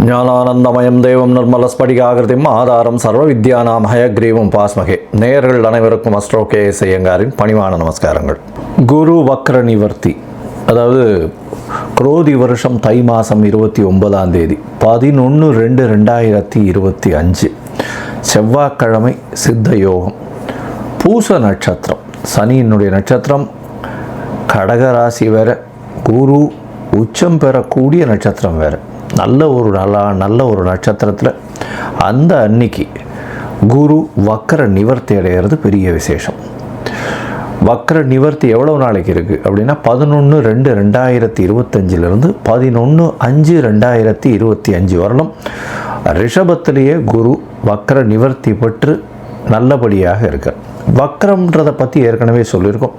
ஞானானந்தமயம் தேவம் நிர்மலஸ்படிகாகிருதிம் ஆதாரம் சர்வ வித்யானாம் ஹயக்ரீவம் பாஸ்மகே. நேயர்கள் அனைவருக்கும் அஸ்ட்ரோ கே.எஸ். ஐயங்காரின் பணிவான நமஸ்காரங்கள். குரு வக்ர நிவர்த்தி, அதாவது குரோதி வருஷம் தை மாதம் 29ஆம் தேதி 11/2/2025 செவ்வாய்க்கிழமை, சித்த யோகம், பூச நட்சத்திரம், சனியினுடைய நட்சத்திரம், கடகராசி வேற, குரு உச்சம் பெறக்கூடிய நட்சத்திரம் வேறு. நல்ல ஒரு நட்சத்திரத்தில் அந்த அன்னைக்கு குரு வக்ர நிவர்த்தி அடைகிறது பெரிய விசேஷம். வக்ர நிவர்த்தி எவ்வளோ நாளைக்கு இருக்குது அப்படின்னா 11/2/2025 11/5/2025 வரலும் ரிஷபத்திலேயே குரு வக்ர நிவர்த்தி பெற்று நல்லபடியாக இருக்கார். வக்ரம்ன்றதை பற்றி ஏற்கனவே சொல்லியிருக்கோம்.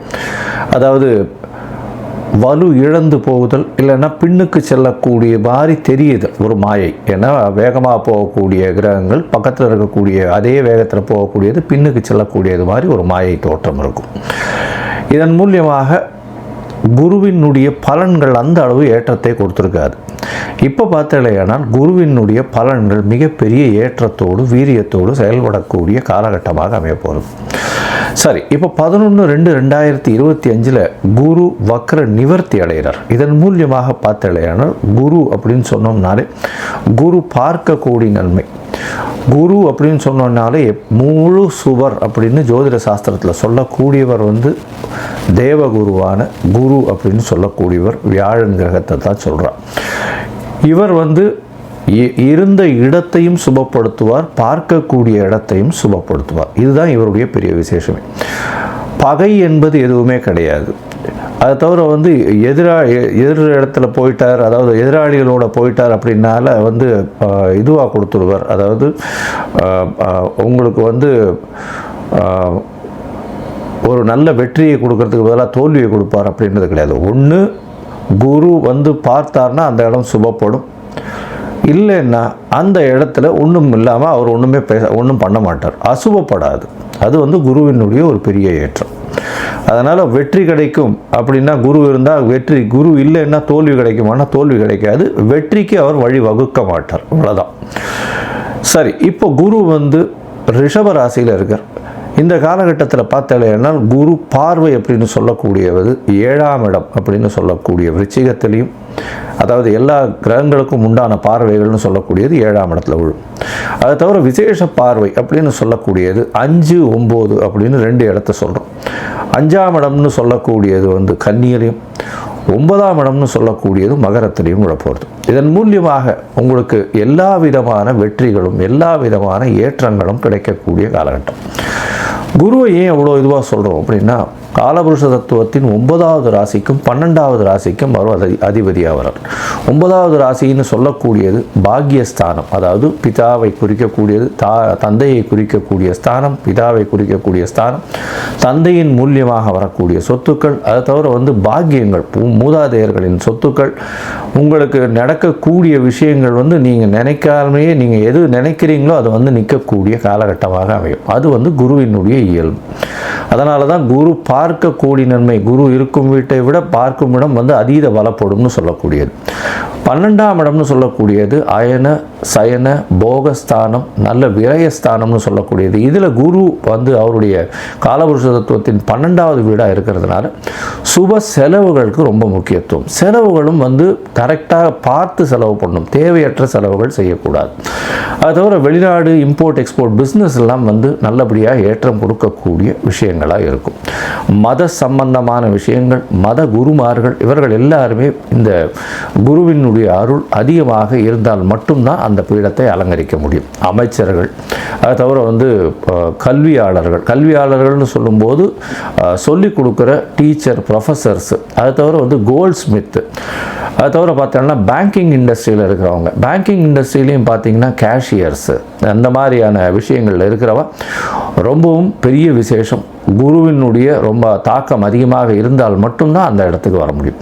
அதாவது வலு இழந்து போகுதல், இல்லைன்னா பின்னுக்கு செல்லக்கூடிய மாதிரி தெரியுது ஒரு மாயை. ஏன்னா வேகமாக போகக்கூடிய கிரகங்கள் பக்கத்தில் இருக்கக்கூடிய அதே வேகத்தில் போகக்கூடியது பின்னுக்கு செல்லக்கூடியது மாதிரி ஒரு மாயை தோற்றம் இருக்கும். இதன் மூலியமாக குருவினுடைய பலன்கள் அந்த அளவு ஏற்றத்தை கொடுத்துருக்காது. இப்போ பார்த்தலையானால் குருவினுடைய பலன்கள் மிகப்பெரிய ஏற்றத்தோடு வீரியத்தோடு செயல்படக்கூடிய காலகட்டமாக அமையப்போகுது. சரி, இப்போ 11/2/2025 குரு வக்ர நிவர்த்தி அடைகிறார். இதன் மூலியமாக பார்த்தலையானால் குரு அப்படின்னு சொன்னோம்னாலே குரு பார்க்கக்கூடிய நன்மை. குரு அப்படின்னு சொன்னோம்னாலே முழு சுவர் அப்படின்னு ஜோதிட சாஸ்திரத்தில் சொல்லக்கூடியவர் தேவகுருவான குரு அப்படின்னு சொல்லக்கூடியவர் வியாழன் கிரகத்தை தான் சொல்கிறார். இவர் இருந்த இடத்தையும் சுபப்படுத்துவார், பார்க்கக்கூடிய இடத்தையும் சுபப்படுத்துவார். இதுதான் இவருடைய பெரிய விசேஷமே. பகை என்பது எதுவுமே கிடையாது. அதை தவிர எதிர் இடத்துல போயிட்டார், அதாவது எதிராளிகளோட போயிட்டார் அப்படின்னால இதுவாக கொடுத்துருவார். அதாவது உங்களுக்கு ஒரு நல்ல வெற்றியை கொடுக்கறதுக்கு பதிலாக தோல்வியை கொடுப்பார் அப்படின்றது கிடையாது. ஒன்று குரு பார்த்தார்னா அந்த இடம் சுபப்படும், இல்லைன்னா அந்த இடத்துல ஒன்றும் இல்லாமல் அவர் ஒன்றும் பண்ண மாட்டார், அசுபப்படாது. அது குருவினுடைய ஒரு பெரிய ஏற்றம். அதனால் வெற்றி கிடைக்கும் அப்படின்னா குரு இருந்தால் வெற்றி, குரு இல்லைன்னா தோல்வி கிடைக்குமானா தோல்வி கிடைக்காது. வெற்றிக்கு அவர் வழி வகுக்க மாட்டார், அவ்வளோதான். சரி, இப்போ குரு ரிஷப ராசியில் இருக்கார். இந்த காலகட்டத்தில் பார்த்தாலேனால் குரு பார்வை அப்படின்னு சொல்லக்கூடியது 7ஆம் இடம் அப்படின்னு சொல்லக்கூடிய விருச்சிகத்திலையும், அதாவது எல்லா கிரகங்களுக்கும் உண்டான பார்வைகள்னு சொல்லக்கூடியது 7ஆம் இடத்துல விழும். அதை தவிர விசேஷ பார்வை அப்படின்னு சொல்லக்கூடியது 5, 9 அப்படின்னு 2 இடத்த சொல்கிறோம். 5ஆம் இடம்னு சொல்லக்கூடியது கன்னியிலையும், 9ஆம் இடம்னு சொல்லக்கூடியது மகரத்திலையும் விழப்போகுது. இதன் மூலியமாக உங்களுக்கு எல்லா விதமான வெற்றிகளும் எல்லா விதமான ஏற்றங்களும் கிடைக்கக்கூடிய காலகட்டம். குருவை ஏன் எவ்வளோ இதுவாக சொல்கிறோம் அப்படின்னா, காலபுருஷ தத்துவத்தின் 9வது ராசிக்கும் 12வது ராசிக்கும் அவர் அதிபதியாக வரார். 9வது ராசின்னு சொல்லக்கூடியது பாக்யஸ்தானம், அதாவது பிதாவை குறிக்கக்கூடியது, தந்தையை குறிக்கக்கூடிய ஸ்தானம், பிதாவை குறிக்கக்கூடிய ஸ்தானம், தந்தையின் மூலியமாக வரக்கூடிய சொத்துக்கள், அதை தவிர பாக்கியங்கள், மூதாதையர்களின் சொத்துக்கள், உங்களுக்கு நடக்கக்கூடிய விஷயங்கள் நீங்கள் நினைக்காமலேயே நீங்கள் எது நினைக்கிறீங்களோ அது நிற்கக்கூடிய காலகட்டமாக அமையும். அது குருவினுடைய இயல்பு. அதனால தான் குரு பார்க்கக்கூடிய நன்மை, குரு இருக்கும் வீட்டை விட பார்க்கும் இடம் அதீத பலப்படும்னு சொல்லக்கூடியது. 12ஆம் இடம்னு சொல்லக்கூடியது அயன சயன போகஸ்தானம், நல்ல விரயஸ்தானம்னு சொல்லக்கூடியது. இதில் குரு அவருடைய காலபுருஷ தத்துவத்தின் 12வது வீடாக இருக்கிறதுனால சுப செலவுகளுக்கு ரொம்ப முக்கியத்துவம். செலவுகளும் கரெக்டாக பார்த்து செலவு பண்ணணும், தேவையற்ற செலவுகள் செய்யக்கூடாது. அது தவிர வெளிநாடு இம்போர்ட் எக்ஸ்போர்ட் பிஸ்னஸ் எல்லாம் நல்லபடியாக ஏற்றம் கொடுக்கக்கூடிய விஷயங்களாக இருக்கும். மத சம்பந்தமான விஷயங்கள், மத குருமார்கள் இவர்கள் எல்லாருமே இந்த குருவினுடைய அருள் அதிகமாக இருந்தால் மட்டும்தான் அந்த பீடத்தை அலங்கரிக்க முடியும். அமைச்சர்கள், அதை தவிர கல்வியாளர்கள்னு சொல்லும்போது சொல்லிக் கொடுக்குற டீச்சர், ப்ரொஃபஸர்ஸ், அதை தவிர கோல்ட் ஸ்மித்து, அதை தவிர பார்த்தோம்னா பேங்கிங் இண்டஸ்ட்ரியில் இருக்கிறவங்க, பேங்கிங் இண்டஸ்ட்ரியிலையும் பார்த்தீங்கன்னா கேஷியர்ஸு, அந்த மாதிரியான விஷயங்கள் இருக்கிறவ ரொம்பவும் பெரிய விசேஷம். குருவினுடைய ரொம்ப தாக்கம் அதிகமாக இருந்தால் மட்டும்தான் அந்த இடத்துக்கு வர முடியும்.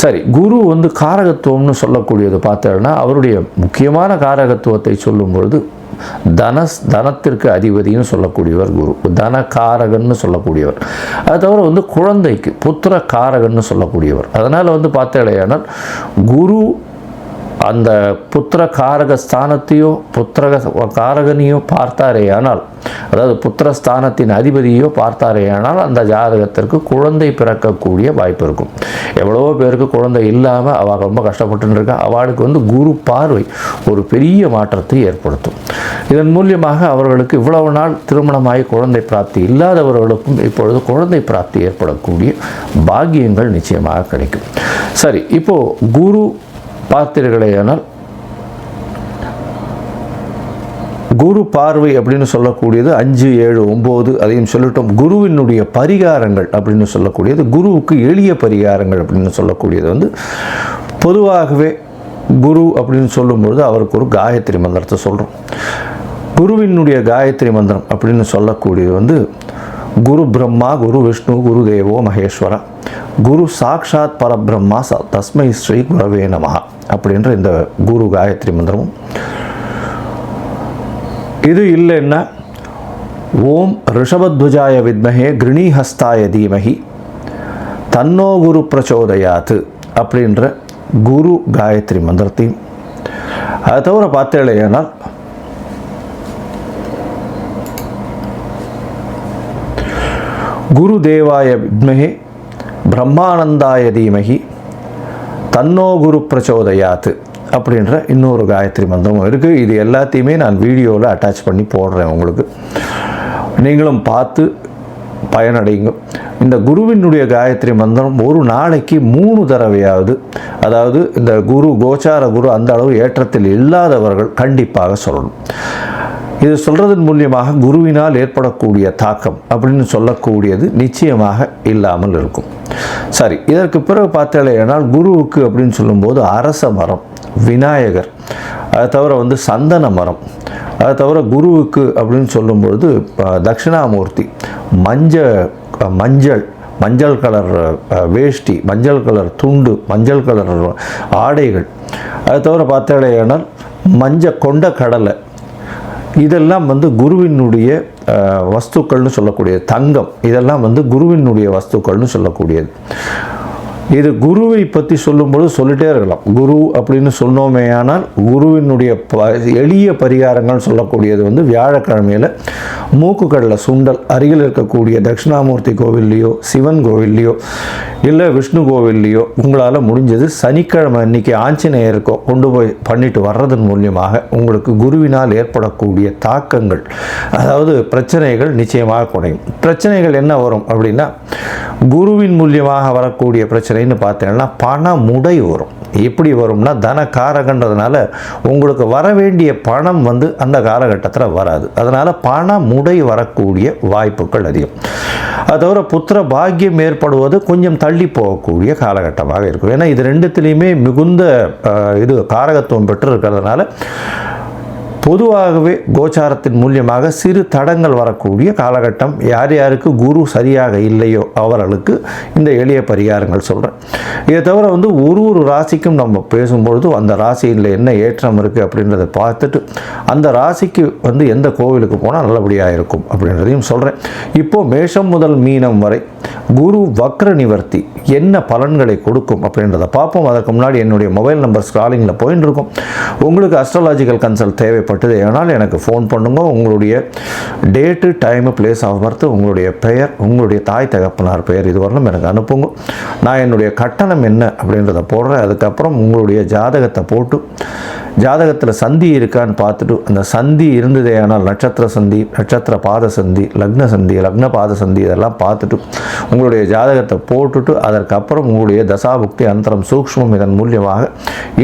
சரி, குரு காரகத்துவம்னு சொல்லக்கூடியது பார்த்தோம்னா அவருடைய முக்கியமான காரகத்துவத்தை சொல்லும் பொழுது தனத்திற்கு அதிபதினு சொல்லக்கூடியவர் குரு, தனகாரகன்னு சொல்லக்கூடியவர். அது தவிர குழந்தைக்கு புத்திர காரகன்னு சொல்லக்கூடியவர். அதனால் பார்த்தேனால் குரு அந்த புத்திர காரக ஸ்தானத்தையோ புத்திர காரகனையோ பார்த்தாரேயானால், அதாவது புத்திரஸ்தானத்தின் அதிபதியோ பார்த்தாரேயானால் அந்த ஜாதகத்திற்கு குழந்தை பிறக்கக்கூடிய வாய்ப்பு இருக்கும். எவ்வளவோ பேருக்கு குழந்தை இல்லாமல் அவள் ரொம்ப கஷ்டப்பட்டு இருக்கா. அவளுக்கு குரு பார்வை ஒரு பெரிய மாற்றத்தை ஏற்படுத்தும். இதன் மூலியமாக அவர்களுக்கு இவ்வளவு நாள் திருமணமாகி குழந்தை பிராப்தி இல்லாதவர்களுக்கும் இப்பொழுது குழந்தை பிராப்தி ஏற்படக்கூடிய பாக்கியங்கள் நிச்சயமாக கிடைக்கும். சரி, இப்போது குரு பார்த்தீர்களேயானால் குரு பார்வை அப்படின்னு சொல்லக்கூடியது 5, 7, 9 அதையும் சொல்லிட்டோம். குருவினுடைய பரிகாரங்கள் அப்படின்னு சொல்லக்கூடியது, குருவுக்கு எளிய பரிகாரங்கள் அப்படின்னு சொல்லக்கூடியது பொதுவாகவே குரு அப்படின்னு சொல்லும்பொழுது அவருக்கு ஒரு காயத்ரி மந்திரத்தை சொல்கிறோம். குருவினுடைய காயத்ரி மந்திரம் அப்படின்னு சொல்லக்கூடியது குரு பிரம்மா, குரு விஷ்ணு, குரு தேவோ மகேஸ்வரா, குரு சாக்ஷாத் பரபிரம்மா தஸ்மை ஸ்ரீ குரவே நமஹ அப்படின்ற இந்த குரு காயத்ரி மந்திரமும், இது இல்லைன்னா ஓம் ரிஷபத்வஜாய வித்மஹே கிருணிஹஸ்தாய தீமஹி தன்னோ குரு பிரச்சோதயாத் அப்படின்ற குரு காயத்ரி மந்திரத்தையும், அதை தவிர பார்த்தேனால் குரு தேவாய வித்மஹே பிரம்மானந்தாய தீமஹி தன்னோ குரு பிரச்சோதயாத் அப்படின்ற இன்னொரு காயத்ரி மந்திரமும் இருக்குது. இது எல்லாத்தையுமே நான் வீடியோவில் அட்டாச் பண்ணி போடுறேன். உங்களுக்கு நீங்களும் பார்த்து பயனடைங்க. இந்த குருவினுடைய காயத்ரி மந்திரம் ஒரு நாளைக்கு 3 தடவையாவது, அதாவது இந்த குரு கோச்சார குரு அந்த அளவு ஏற்றத்தில் இல்லாதவர்கள் கண்டிப்பாக சொல்லணும். இது சொல்கிறதன் மூலியமாக குருவினால் ஏற்படக்கூடிய தாக்கம் அப்படின்னு சொல்லக்கூடியது நிச்சயமாக இல்லாமல் இருக்கும். சரி, இதற்கு பிறகு பார்த்தேனால் குருவுக்கு அப்படின்னு சொல்லும்போது அரச மரம், விநாயகர், அதை தவிர சந்தன மரம், அதை தவிர குருவுக்கு அப்படின்னு சொல்லும்பொழுது தட்சிணாமூர்த்தி, மஞ்சள் கலர் வேஷ்டி, மஞ்சள் கலர் துண்டு, மஞ்சள் கலர் ஆடைகள், அதை தவிர பார்த்தேனால் கொண்ட கடலை, இதெல்லாம் குருவினுடைய வஸ்துக்கள்னு சொல்லக்கூடியது. தங்கம், இதெல்லாம் குருவினுடைய வஸ்துக்கள்னு சொல்லக்கூடியது. இது குருவை பற்றி சொல்லும்போது சொல்லிட்டே இருக்கலாம். குரு அப்படின்னு சொன்னோமே, ஆனால் குருவினுடைய எளிய பரிகாரங்கள் சொல்லக்கூடியது வியாழக்கிழமையில் மூக்குக்கடலை சுண்டல் அருகில் இருக்கக்கூடிய தட்சிணாமூர்த்தி கோவில்லையோ, சிவன் கோவில்லையோ, இல்லை விஷ்ணு கோவில்லையோ உங்களால் முடிஞ்சது சனிக்கிழமை அன்றைக்கி ஆஞ்சநேயருக்கோ கொண்டு போய் பண்ணிட்டு வர்றதன் மூலியமாக உங்களுக்கு குருவினால் ஏற்படக்கூடிய தாக்கங்கள், அதாவது பிரச்சனைகள் நிச்சயமாக குறையும். பிரச்சனைகள் என்ன வரும் அப்படின்னா, குருவின் மூலியமாக வரக்கூடிய பிரச்சனைன்னு பார்த்தீங்கன்னா பண முடை வரும். எப்படி வரும்னா, தன காரகன்றதுனால உங்களுக்கு வர வேண்டிய பணம் அந்த காலகட்டத்தில் வராது. அதனால் பண முடை வரக்கூடிய வாய்ப்புகள் அதிகம். அது தவிர புத்திர பாக்கியம் ஏற்படுவது கொஞ்சம் தள்ளி போகக்கூடிய காலகட்டமாக இருக்கும். ஏன்னா இது ரெண்டுத்திலையுமே மிகுந்த காரகத்துவம் பெற்று இருக்கிறதுனால பொதுவாகவே கோச்சாரத்தின் மூலியமாக சிறு தடங்கள் வரக்கூடிய காலகட்டம். யார் யாருக்கு குரு சரியாக இல்லையோ அவர்களுக்கு இந்த எளிய பரிகாரங்கள் சொல்கிறேன். இதை தவிர ஒரு ராசிக்கும் நம்ம பேசும்பொழுது அந்த ராசியில் என்ன ஏற்றம் இருக்குது அப்படின்றத பார்த்துட்டு அந்த ராசிக்கு எந்த கோவிலுக்கு போனால் நல்லபடியாக இருக்கும் அப்படின்றதையும் சொல்கிறேன். இப்போது மேஷம் முதல் மீனம் வரை குரு வக்ர நிவர்த்தி என்ன பலன்களை கொடுக்கும் அப்படின்றத பார்ப்போம். அதற்கு முன்னாடி என்னுடைய மொபைல் நம்பர் ஸ்க்ராலிங்கில் போயின்னு இருக்கும். உங்களுக்கு அஸ்ட்ராலாஜிக்கல் கன்சல்ட் தேவைப்பட்டது ஏனால் எனக்கு ஃபோன் பண்ணுங்க. உங்களுடைய date, time, place of birth, உங்களுடைய பெயர், உங்களுடைய தாய் தகப்பனார் பெயர் இதுவரையிலும் எனக்கு அனுப்புங்க. நான் என்னுடைய கட்டணம் என்ன அப்படின்றத போடுறேன். அதுக்கப்புறம் உங்களுடைய ஜாதகத்தை போட்டு ஜாதகத்தில் சந்தி இருக்கான்னு பார்த்துட்டு, அந்த சந்தி இருந்ததே ஆனால் நட்சத்திர சந்தி, நட்சத்திர பாத சந்தி, லக்ன சந்தி, லக்ன பாத சந்தி இதெல்லாம் பார்த்துட்டு உங்களுடைய ஜாதகத்தை போட்டுட்டு அதற்கப்புறம் உங்களுடைய தசாபுக்தி அந்தரம் சூக்ஷ்மம் இதன் மூலியமாக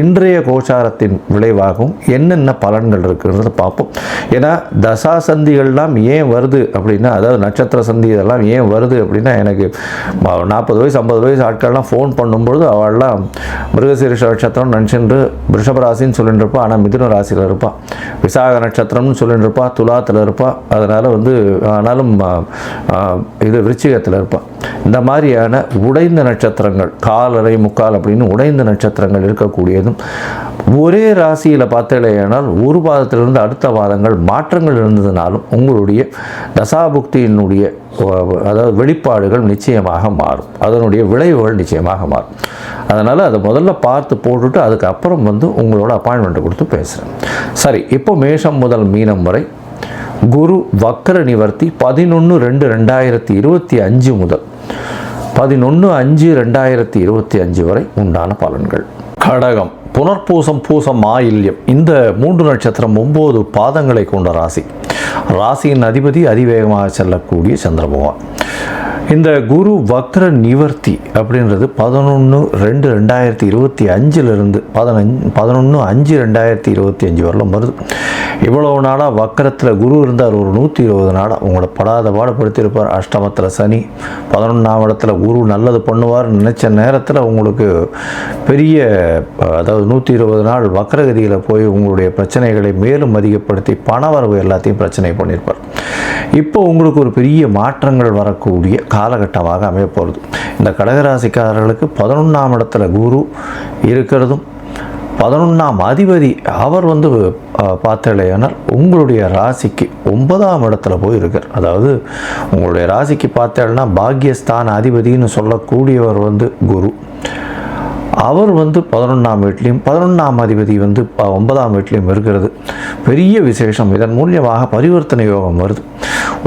இன்றைய கோச்சாரத்தின் விளைவாகவும் என்னென்ன பலன்கள் இருக்குன்றத பார்ப்போம். ஏன்னா தசா சந்திகள்லாம் ஏன் வருது அப்படின்னா, அதாவது நட்சத்திர சந்தி இதெல்லாம் ஏன் வருது அப்படின்னா, எனக்கு 40 வயசு 50 வயசு ஆட்கள்லாம் ஃபோன் பண்ணும்பொழுது அவள்லாம் மிருகசீரிஷ நட்சத்திரம் நினச்சிட்டு ரிஷபராசின்னு சொல்லிட்டு இருப்பா, ஆனால் மிதுன ராசியில் இருப்பாள். விசாக நட்சத்திரம்னு சொல்லிட்டு இருப்பா, துலாத்தில் இருப்பாள். அதனால் ஆனாலும் இது விருச்சிகத்தில் இருப்பாள். இந்த மாதிரியான உடைந்த நட்சத்திரங்கள், காலரை முக்கால் அப்படின்னு உடைந்த நட்சத்திரங்கள் இருக்கக்கூடியதும் ஒரே ராசியில் பார்த்தேனால் ஒரு பாதத்திலிருந்து அடுத்த பாதங்கள் மாற்றங்கள் இருந்ததுனாலும் உங்களுடைய தசாபுக்தியினுடைய அதாவது வெளிப்பாடுகள் நிச்சயமாக மாறும். அதனுடைய விளைவுகள் நிச்சயமாக மாறும். அதனால் அதை முதல்ல பார்த்து போட்டுட்டு அதுக்கப்புறம் வந்து உங்களோட அப்பாயின்மெண்ட்டை கொடுத்து பேசுகிறேன். சரி, இப்போ மேஷம் முதல் மீனம் வரை குரு வக்ர நிவர்த்தி 11/2/2025 முதல் 11/5/2025 வரை உண்டான பலன்கள். கடகம், புனர்பூசம், பூசம், ஆயில்யம் இந்த 3 நட்சத்திரம் 9 பாதங்களை கொண்ட ராசி. ராசியின் அதிபதி அதிவேகமாக செல்லக்கூடிய சந்திர பகவான். இந்த குரு வக்ர நிவர்த்தி அப்படின்றது 11/2/2025 11/5/2025 வரலாம் வருது. இவ்வளவு நாளாக வக்கரத்தில் குரு இருந்தார். ஒரு 120 நாளாக உங்களை படாத பாடுபடுத்தியிருப்பார். அஷ்டமத்தில் சனி, 11ஆம் இடத்துல குரு நல்லது பண்ணுவார் நினச்ச நேரத்தில் உங்களுக்கு பெரிய, அதாவது 120 நாள் வக்கரகதியில் போய் உங்களுடைய பிரச்சனைகளை மேலும் அதிகப்படுத்தி பணவரவு எல்லாத்தையும் பிரச்சனை பண்ணியிருப்பார். இப்போ உங்களுக்கு ஒரு பெரிய மாற்றங்கள் வரக்கூடிய காலகட்டமாக அமைய போகிறது. இந்த கடகராசிக்காரர்களுக்கு 11ஆம் இடத்துல குரு இருக்கிறதும் 11ஆம் அதிபதி அவர் வந்து பார்த்தலையானால் உங்களுடைய ராசிக்கு 9ஆம் இடத்துல போய் இருக்கார். அதாவது உங்களுடைய ராசிக்கு பார்த்தேன்னா பாக்யஸ்தான அதிபதினு சொல்லக்கூடியவர் வந்து குரு. அவர் வந்து 11ஆம் வீட்லேயும் 11ஆம் அதிபதி வந்து 9ஆம் வீட்லேயும் இருக்கிறது பெரிய விசேஷம். இதன் மூலியமாக பரிவர்த்தனை யோகம் வருது.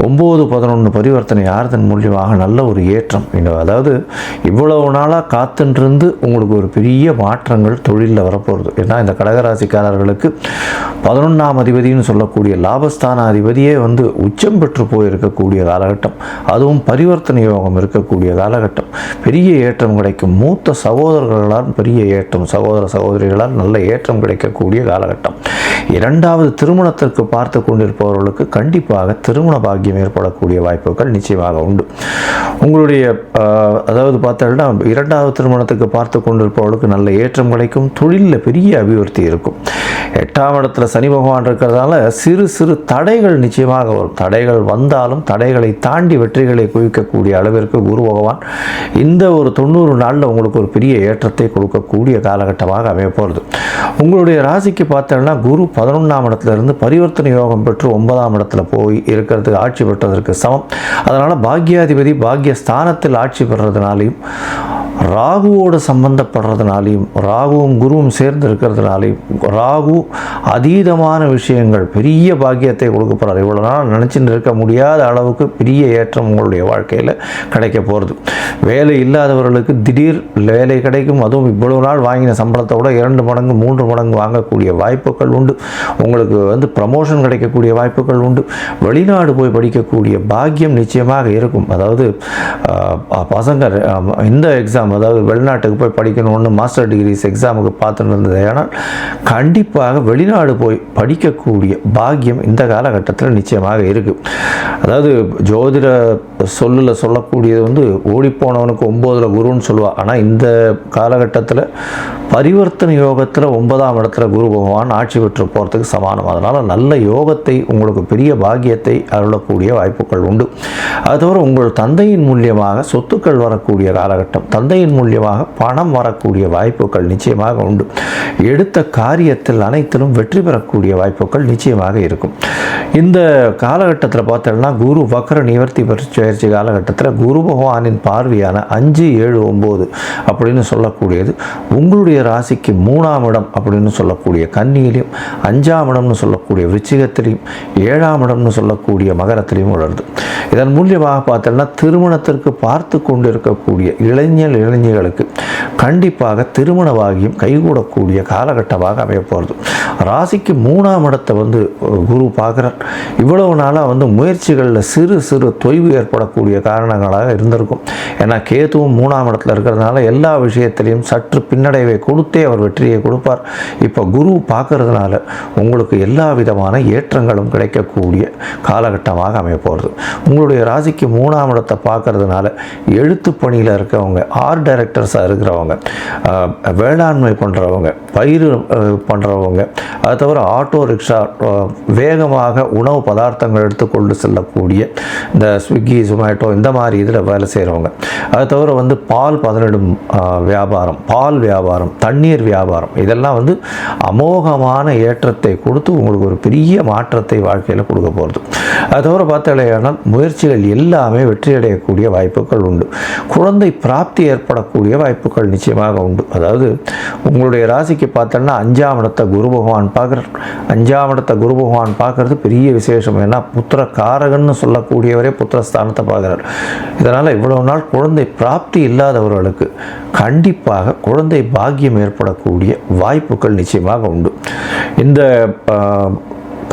9-11 பரிவர்த்தனை ஆறுதன் மூலியமாக நல்ல ஒரு ஏற்றம். அதாவது இவ்வளவு நாளாக காத்துன்றிருந்து உங்களுக்கு ஒரு பெரிய மாற்றங்கள் தொழிலில் வரப்போகிறது. ஏன்னா இந்த கடகராசிக்காரர்களுக்கு 11ஆம் அதிபதினு சொல்லக்கூடிய லாபஸ்தான அதிபதியே வந்து உச்சம் பெற்று போயிருக்கக்கூடிய காலகட்டம், அதுவும் பரிவர்த்தனை யோகம் இருக்கக்கூடிய காலகட்டம். பெரிய ஏற்றம் கிடைக்கும். மூத்த சகோதரர்களால் பெரிய ஏற்றம், சகோதர சகோதரிகளால் நல்ல ஏற்றம் கிடைக்கக்கூடிய காலகட்டம். இரண்டாவது திருமணத்திற்கு பார்த்து கொண்டிருப்பவர்களுக்கு கண்டிப்பாக திருமண பாக்கியம் ஏற்படக்கூடிய வாய்ப்புகள் நிச்சயமாக உண்டு. உங்களுடைய அதாவது பார்த்தோம்னா இரண்டாவது திருமணத்துக்கு பார்த்து கொண்டிருப்பவர்களுக்கு நல்ல ஏற்றம் கிடைக்கும். தொழிலில் பெரிய அபிவிருத்தி இருக்கும். 8ஆம் இடத்துல சனி பகவான் இருக்கிறதால சிறு சிறு தடைகள் நிச்சயமாக வரும். தடைகள் வந்தாலும் தடைகளை தாண்டி வெற்றிகளை குவிக்கக்கூடிய அளவிற்கு குரு பகவான் இந்த ஒரு 90 நாளில் உங்களுக்கு ஒரு பெரிய ஏற்றத்தை கொடுக்கக்கூடிய காலகட்டமாக அமைய போகிறது. உங்களுடைய ராசிக்கு பார்த்தோம்னா குரு 11ஆம் இடத்துல இருந்து பரிவர்த்தனை யோகம் பெற்று 9ஆம் இடத்துல போய் இருக்கிறதுக்கு ஆட்சி பெற்றதற்கு சமம். அதனால் பாக்யாதிபதி பாக்யஸ்தானத்தில் ஆட்சி பெறுறதுனாலையும் ராகுவோடு சம்பந்தப்படுறதுனாலையும் ராகுவும் குருவும் சேர்ந்து இருக்கிறதுனாலையும் ராகு அதீதமான விஷயங்கள் பெரிய பாக்கியத்தை கொடுக்க போகிறார். இவ்வளோ நாள் நினச்சிட்டு இருக்க முடியாத அளவுக்கு பெரிய ஏற்றம் உங்களுடைய வாழ்க்கையில் கிடைக்க போகிறது. வேலை இல்லாதவர்களுக்கு திடீர் வேலை கிடைக்கும். அதுவும் இவ்வளவு நாள் வாங்கின சம்பளத்தை விட 2 மடங்கு 3 மடங்கு வாங்கக்கூடிய வாய்ப்புகள் உண்டு. உங்களுக்கு வந்து ப்ரமோஷன் கிடைக்கக்கூடிய வாய்ப்புகள் உண்டு. வெளிநாடு போய் படிக்கக்கூடிய பாக்கியம் நிச்சயமாக இருக்கும். அதாவது பசங்க இந்த எக்ஸாம், அதாவது வெளிநாட்டுக்கு போய் படிக்கணும்னு மாஸ்டர் டிகிரிஸ் எக்ஸாமுக்கு பார்த்துட்டு இருந்தது. ஆனால் கண்டிப்பாக வெளிநாடு போய் படிக்கக்கூடிய பாக்கியம் இந்த காலகட்டத்தில் நிச்சயமாக இருக்குது. அதாவது ஜோதிட சொல்லில் சொல்லக்கூடியது வந்து ஓடிப்போனவனுக்கு 9ல் குருன்னு சொல்லுவாள். ஆனால் இந்த காலகட்டத்தில் பரிவர்த்தனை யோகத்தில் 9ஆம் இடத்துல குரு பகவான் ஆட்சி பெற்று போகிறதுக்கு சமானம். அதனால் நல்ல யோகத்தை உங்களுக்கு பெரிய பாக்கியத்தை அருளக்கூடிய வாய்ப்புகள் உண்டு. அது தவிர உங்கள் தந்தையின் மூலியமாக சொத்துக்கள் வரக்கூடிய காலகட்டம், தந்தையின் மூலியமாக பணம் வரக்கூடிய வாய்ப்புகள் நிச்சயமாக உண்டு. எடுத்த காரியத்தில் அனைத்திலும் வெற்றி பெறக்கூடிய வாய்ப்புகள் நிச்சயமாக இருக்கும். இந்த காலகட்டத்தில் பார்த்தோம்னா குரு வக்ர நிவர்த்தி பயிற்சி காலகட்டத்தில் குரு பகவானின் பார்வையான 5, 7, 9 அப்படின்னு சொல்லக்கூடியது உங்களுடைய ராசிக்கு 3ஆம் இடம் அப்படின்னு சொல்லக்கூடிய கன்னியிலையும் 5ஆம் இடம்னு சொல்லக்கூடிய விருச்சிகத்திலையும் 7ஆம் இடம்னு சொல்லக்கூடிய மகரத்திலையும் உணருது. இதன் மூலியமாக பார்த்தோம்னா திருமணத்திற்கு பார்த்து கொண்டு இருக்கக்கூடிய இளைஞர்களுக்கு கண்டிப்பாக திருமண பாக்கியம் கைகூடக்கூடிய காலகட்டமாக அமைய போகிறது. ராசிக்கு 3ஆம் இடத்தை வந்து குரு பார்க்குறார். இவ்வளவு நாளாக வந்து முயற்சிகளில் சிறு சிறு தொய்வு ஏற்படக்கூடிய காரணங்களாக இருந்திருக்கும். ஏன்னா கேதுவும் 3ஆம் இடத்துல இருக்கிறதுனால எல்லா விஷயத்திலையும் சற்று பின்னடைவை கொடுத்தே அவர் வெற்றியை கொடுப்பார். இப்போ குரு பார்க்கறதுனால உங்களுக்கு எல்லா விதமான ஏற்றங்களும் கிடைக்கக்கூடிய காலகட்டமாக அமைய போகிறது. உங்களுடைய ராசிக்கு 3ஆம் இடத்தை பார்க்கறதுனால எழுத்து பணியில் இருக்கிறவங்க, ஆர்ட் டைரக்டர்ஸாக இருக்கிறவங்க, வேளாண்மை பண்ணுறவங்க, பயிர் பண்ணுறவங்க, அது தவிர ஆட்டோ ரிக்ஷா, வேகமாக உணவு பதார்த்தங்கள் எடுத்துக்கொண்டு செல்லக்கூடிய இந்த ஸ்விக்கி, ஜொமேட்டோ இந்த மாதிரி இதில் வேலை செய்கிறவங்க, அது தவிர வந்து பால் பதனிடும் வியாபாரம், பால் வியாபாரம், தண்ணீர் வியாபாரம், இதெல்லாம் வந்து அமோகமான ஏற்றத்தை கொடுத்து உங்களுக்கு ஒரு பெரிய மாற்றத்தை வாழ்க்கையில் கொடுக்க போகிறது. அது தவிர பார்த்தாலேயானால் முயற்சிகள் எல்லாமே வெற்றியடையக்கூடிய வாய்ப்புகள் உண்டு. குழந்தை பிராப்தி ஏற்படக்கூடிய வாய்ப்புகள் நிச்சயமாக உண்டு. அதாவது உங்களுடைய ராசிக்கு பார்த்தோன்னா 5ஆம் இடத்தை குரு பகவான் பார்க்குறார். 5ஆம் இடத்தை குரு பகவான் பார்க்குறது பெரிய விசேஷம். ஏன்னா புத்திர காரகன்னு சொல்லக்கூடியவரே புத்திரஸ்தானத்தை பார்க்குறார். இதனால் இவ்வளவு நாள் குழந்தை பிராப்தி இல்லாதவர்களுக்கு கண்டிப்பாக குழந்தை பாக்கியம் ஏற்படக்கூடிய வாய்ப்புகள் நிச்சயமாக உண்டு. இந்த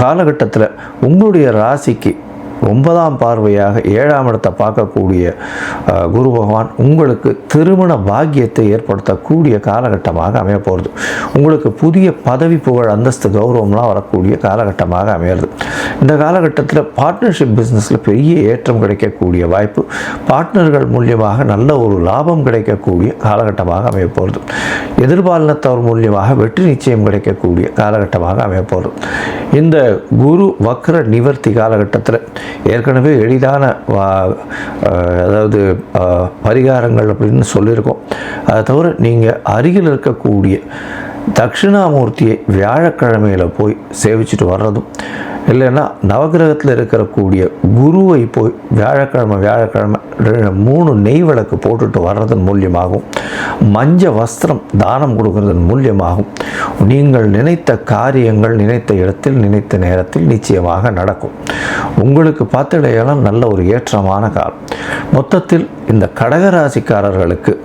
காலகட்டத்தில் உங்களுடைய ராசிக்கு 9ஆம் பார்வையாக 7ஆம் இடத்தை பார்க்கக்கூடிய குரு பகவான் உங்களுக்கு திருமண பாக்கியத்தை ஏற்படுத்தக்கூடிய காலகட்டமாக அமைய போகிறது. உங்களுக்கு புதிய பதவி, புகழ், அந்தஸ்து, கௌரவம்லாம் வரக்கூடிய காலகட்டமாக அமையிறது. இந்த காலகட்டத்தில் பார்ட்னர்ஷிப் பிஸ்னஸில் பெரிய ஏற்றம் கிடைக்கக்கூடிய வாய்ப்பு, பார்ட்னர்கள் மூலியமாக நல்ல ஒரு லாபம் கிடைக்கக்கூடிய காலகட்டமாக அமைய போகிறது. எதிர்பாலினத்தவர் மூலியமாக வெற்றி நிச்சயம் கிடைக்கக்கூடிய காலகட்டமாக அமைய போகிறது. இந்த குரு வக்ர நிவர்த்தி காலகட்டத்தில் ஏற்கனவே எளிதான அதாவது பரிகாரங்கள் அப்படின்னு சொல்லியிருக்கோம். அதை தவிர நீங்கள் அருகில் இருக்கக்கூடிய தட்சிணாமூர்த்தியை வியாழக்கிழமையில் போய் சேவிச்சுட்டு வர்றதும், இல்லைன்னா நவகிரகத்தில் இருக்கக்கூடிய குருவை போய் வியாழக்கிழமை 3 நெய் விளக்கு போட்டுட்டு வர்றதன் மூலியமாகவும், மஞ்ச வஸ்திரம் தானம் கொடுக்கறதன் மூலியமாகவும் நீங்கள் நினைத்த காரியங்கள் நினைத்த இடத்தில் நினைத்த நேரத்தில் நிச்சயமாக நடக்கும். உங்களுக்கு பார்த்துடையாலும் நல்ல ஒரு ஏற்றமான காலம். மொத்தத்தில் இந்த கடகராசிக்காரர்களுக்கு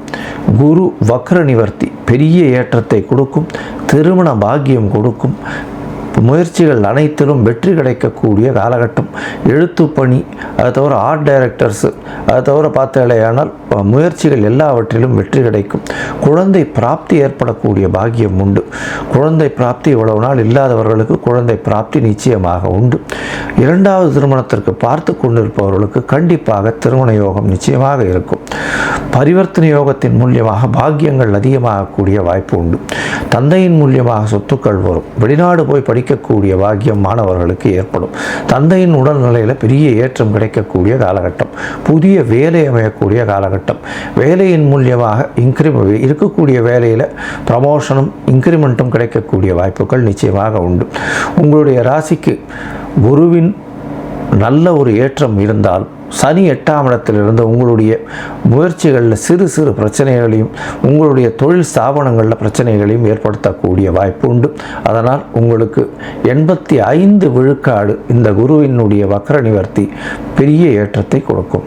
குரு வக்ர நிவர்த்தி பெரிய ஏற்றத்தை கொடுக்கும், திருமண பாக்கியம் கொடுக்கும், முயற்சிகள் அனைத்திலும் வெற்றி கிடைக்கக்கூடிய காலகட்டம். எழுத்துப்பணி, அதை தவிர ஆர்ட் டைரக்டர்ஸு, அதை தவிர பார்த்தாலேயானால் முயற்சிகள் எல்லாவற்றிலும் வெற்றி கிடைக்கும். குழந்தை பிராப்தி ஏற்படக்கூடிய பாக்கியம் உண்டு. குழந்தை பிராப்தி இவ்வளவு நாள் இல்லாதவர்களுக்கு குழந்தை பிராப்தி நிச்சயமாக உண்டு. 2வது திருமணத்திற்கு பார்த்து கொண்டிருப்பவர்களுக்கு கண்டிப்பாக திருமண யோகம் நிச்சயமாக இருக்கும். பரிவர்த்தனை யோகத்தின் மூலியமாக பாக்கியங்கள் அதிகமாகக்கூடிய வாய்ப்பு உண்டு. தந்தையின் மூலியமாக சொத்துக்கள் வரும். வெளிநாடு போய் படிக்கக்கூடிய பாக்கியம் மாணவர்களுக்கு ஏற்படும். தந்தையின் உடல்நிலையில் பெரிய ஏற்றம் கிடைக்கக்கூடிய காலகட்டம். புதிய வேலை அமையக்கூடிய காலகட்டம். வேலையின் மூலியமாக இருக்கக்கூடிய வேலையில் ப்ரமோஷனும் இன்க்ரிமெண்ட்டும் கிடைக்கக்கூடிய வாய்ப்புகள் நிச்சயமாக உண்டு. உங்களுடைய ராசிக்கு குருவின் நல்ல ஒரு ஏற்றம் இருந்தால் சனி 8ஆம் இடத்திலிருந்து உங்களுடைய முயற்சிகளில் சிறு சிறு பிரச்சனைகளையும் உங்களுடைய தொழில் ஸ்தாபனங்களில் பிரச்சனைகளையும் ஏற்படுத்தக்கூடிய வாய்ப்பு உண்டு. அதனால் உங்களுக்கு 85 விழுக்காடு இந்த குருவினுடைய வக்ர நிவர்த்தி பெரிய ஏற்றத்தை கொடுக்கும்.